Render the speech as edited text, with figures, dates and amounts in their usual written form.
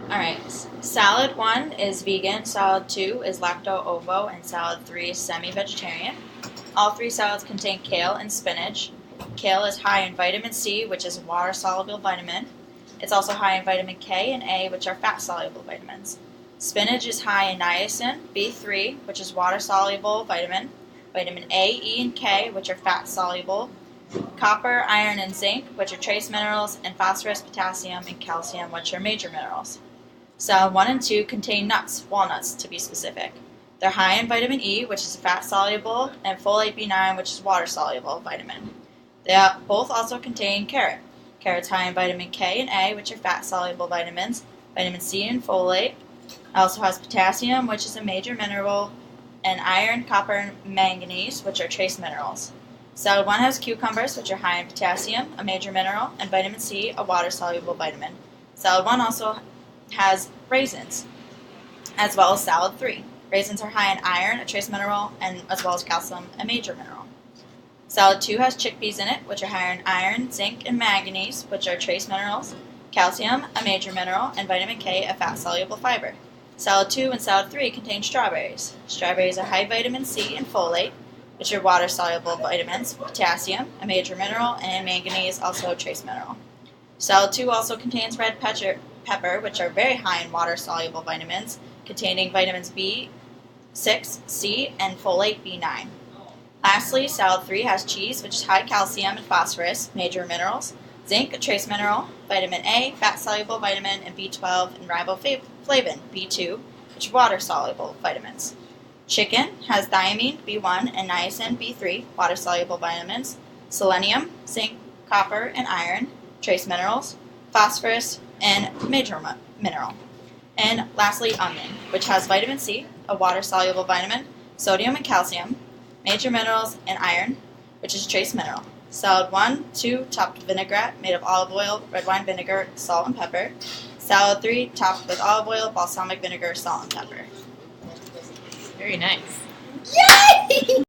All right. Salad 1 is vegan, salad 2 is lacto-ovo, and salad 3 is semi-vegetarian. All three salads contain kale and spinach. Kale is high in vitamin C, which is a water-soluble vitamin. It's also high in vitamin K and A, which are fat-soluble vitamins. Spinach is high in niacin, B3, which is water-soluble vitamin. Vitamin A, E, and K, which are fat-soluble. Copper, iron, and zinc, which are trace minerals, and phosphorus, potassium, and calcium, which are major minerals. Salad 1 and 2 contain nuts, walnuts to be specific. They're high in vitamin E, which is fat-soluble, and folate B9, which is water-soluble vitamin. They both also contain carrot. Carrot's high in vitamin K and A, which are fat-soluble vitamins, vitamin C and folate. It also has potassium, which is a major mineral, and iron, copper, and manganese, which are trace minerals. Salad 1 has cucumbers, which are high in potassium, a major mineral, and vitamin C, a water-soluble vitamin. Salad 1 also has raisins, as well as salad 3. Raisins are high in iron, a trace mineral, and as well as calcium, a major mineral. Salad 2 has chickpeas in it, which are higher in iron, zinc, and manganese, which are trace minerals, calcium, a major mineral, and vitamin K, a fat-soluble fiber. Salad 2 and salad 3 contain strawberries. Strawberries are high in vitamin C and folate, which are water-soluble vitamins, potassium, a major mineral, and manganese, also a trace mineral. Salad 2 also contains red pepper, which are very high in water-soluble vitamins, containing vitamins B6, C, and folate B9. Lastly, salad 3 has cheese, which is high calcium and phosphorus, major minerals, zinc, a trace mineral, vitamin A, fat-soluble vitamin, and B12 and riboflavin, B2, which are water-soluble vitamins. Chicken has thiamine, B1, and niacin, B3, water-soluble vitamins, selenium, zinc, copper, and iron, trace minerals, phosphorus, and major mineral. And lastly, onion, which has vitamin C, a water-soluble vitamin, sodium and calcium, major minerals, and iron, which is trace mineral. Salad 1, 2, topped with vinaigrette made of olive oil, red wine vinegar, salt, and pepper. Salad 3, topped with olive oil, balsamic vinegar, salt, and pepper. Very nice. Yay!